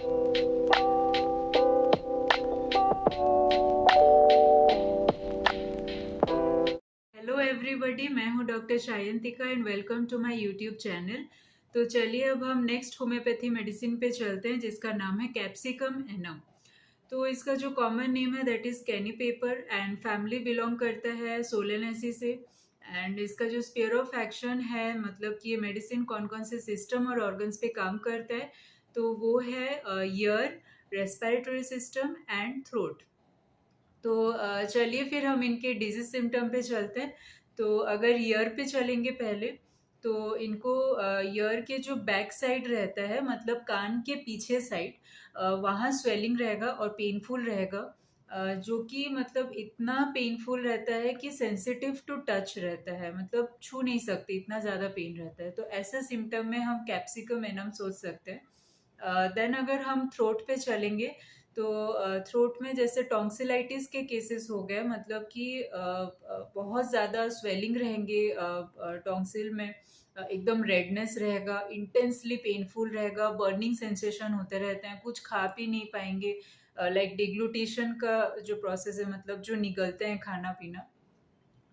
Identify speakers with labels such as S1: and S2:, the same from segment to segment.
S1: Hello everybody, मैं हूं doctor Shayantika and welcome to my YouTube channel. तो चलिए अब हम नेक्स्ट होम्योपैथी मेडिसिन पे चलते हैं जिसका नाम है कैप्सिकम एनम। तो इसका जो कॉमन नेम है that is cayenne pepper and family belong करता है सोलेनेसी से। एंड इसका जो स्फीयर ऑफ एक्शन है, मतलब कि ये मेडिसिन कौन कौन से सिस्टम और ऑर्गन्स पे काम करता है, तो वो है year, respiratory system and throat. तो चलिए फिर हम इनके डिजीज सिम्टम पे चलते हैं। तो अगर ईयर पे चलेंगे पहले, तो इनको ईयर के जो बैक साइड रहता है, मतलब कान के पीछे साइड, वहाँ स्वेलिंग रहेगा और पेनफुल रहेगा। जो कि मतलब इतना पेनफुल रहता है कि सेंसिटिव टू टच रहता है, मतलब छू नहीं सकते, इतना ज़्यादा पेन रहता है। तो ऐसा सिम्टम में हम कैप्सिकम एनम सोच सकते हैं। देन अगर हम थ्रोट पे चलेंगे, तो थ्रोट में जैसे टॉन्सिलाइटिस के केसेस हो गए, मतलब कि बहुत ज़्यादा स्वेलिंग रहेंगे टॉन्सिल में, एकदम रेडनेस रहेगा, इंटेंसली पेनफुल रहेगा, बर्निंग सेंसेशन होते रहते हैं, कुछ खा पी नहीं पाएंगे। लाइक डिग्लूटेशन का जो प्रोसेस है, मतलब जो निगलते हैं खाना पीना,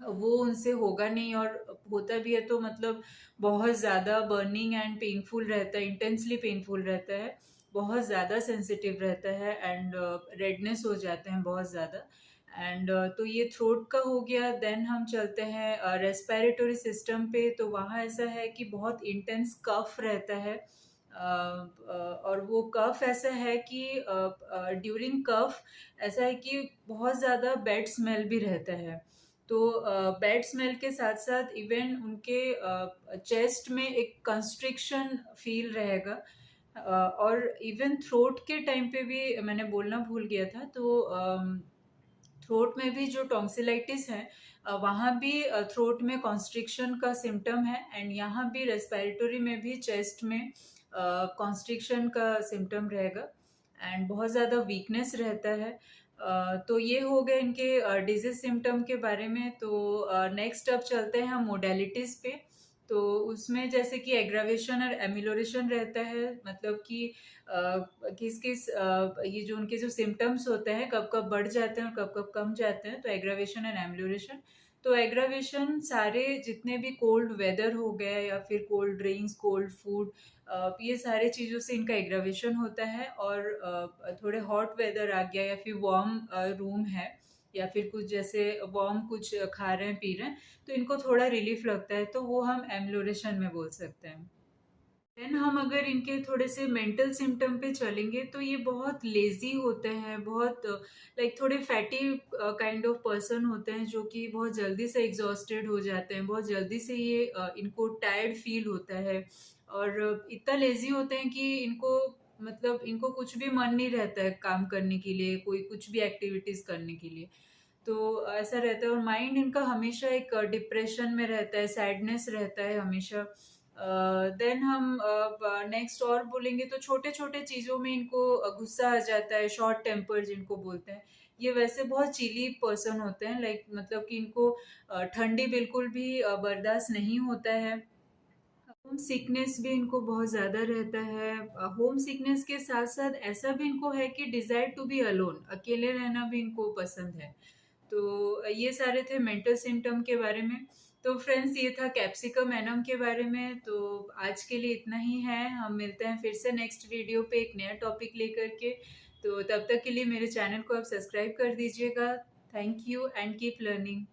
S1: वो उनसे होगा नहीं, और होता भी है तो मतलब बहुत ज़्यादा बर्निंग एंड पेनफुल रहता है, इंटेंसली पेनफुल रहता है, बहुत ज़्यादा सेंसिटिव रहता है एंड रेडनेस हो जाते हैं बहुत ज़्यादा। एंड तो ये थ्रोट का हो गया। देन हम चलते हैं रेस्पिरेटरी सिस्टम पे। तो वहाँ ऐसा है कि बहुत इंटेंस कफ रहता है। और वो कफ ऐसा है कि ड्यूरिंग कफ ऐसा है कि बहुत ज़्यादा बैड स्मेल भी रहता है। तो बैड स्मेल के साथ साथ इवन उनके चेस्ट में एक कंस्ट्रिक्शन फील रहेगा। और इवन थ्रोट के टाइम पे भी मैंने बोलना भूल गया था, तो थ्रोट में भी जो टॉन्सिलाइटिस है, वहाँ भी थ्रोट में कॉन्स्ट्रिक्शन का सिम्टम है, एंड यहाँ भी रेस्पिरेटरी में भी चेस्ट में कॉन्स्ट्रिक्शन का सिम्टम रहेगा, एंड बहुत ज़्यादा वीकनेस रहता है। तो ये हो गए इनके डिजीज सिम्टम के बारे में। तो नेक्स्ट अब चलते हैं हम मोडेलिटीज पे। तो उसमें जैसे कि एग्रावेशन और एमिलोरेशन रहता है, मतलब कि किस किस ये जो उनके जो सिम्टम्स होते हैं कब कब बढ़ जाते हैं और कब कब कम जाते हैं, तो एग्रावेशन एंड एम्यूलेशन। तो एग्रावेशन सारे जितने भी कोल्ड वेदर हो गया या फिर कोल्ड ड्रिंक्स, कोल्ड फूड, ये सारे चीज़ों से इनका एग्रावेशन होता है। और थोड़े हॉट वेदर आ गया या फिर वार्म रूम है, या फिर कुछ जैसे वार्म कुछ खा रहे हैं पी रहे हैं, तो इनको थोड़ा रिलीफ लगता है, तो वो हम एम्यूलेशन में बोल सकते हैं। देन हम अगर इनके थोड़े से मेंटल सिम्टम पे चलेंगे, तो ये बहुत लेजी होते हैं, बहुत लाइक थोड़े फैटी काइंड ऑफ पर्सन होते हैं, जो कि बहुत जल्दी से एग्जॉस्टेड हो जाते हैं, बहुत जल्दी से ये इनको टायर्ड फील होता है। और इतना लेजी होते हैं कि इनको मतलब इनको कुछ भी मन नहीं रहता है काम करने के लिए, कोई कुछ भी एक्टिविटीज करने के लिए। तो ऐसा रहता है, और माइंड इनका हमेशा एक डिप्रेशन में रहता है, सैडनेस रहता है हमेशा। देन हम नेक्स्ट और बोलेंगे, तो छोटे छोटे चीज़ों में इनको गुस्सा आ जाता है, शॉर्ट टेम्पर जिनको बोलते हैं। ये वैसे बहुत चिली पर्सन होते हैं, लाइक मतलब कि इनको ठंडी बिल्कुल भी बर्दाश्त नहीं होता है। होम सिकनेस भी इनको बहुत ज़्यादा रहता है। होम सिकनेस के साथ साथ ऐसा भी इनको है कि डिज़ायर टू बी अलोन, अकेले रहना भी इनको पसंद है। तो ये सारे थे मेंटल सिम्टम के बारे में। तो फ्रेंड्स, ये था कैप्सिकम एनम के बारे में। तो आज के लिए इतना ही है, हम मिलते हैं फिर से नेक्स्ट वीडियो पे एक नया टॉपिक लेकर के। तो तब तक के लिए मेरे चैनल को आप सब्सक्राइब कर दीजिएगा। Thank you and keep learning.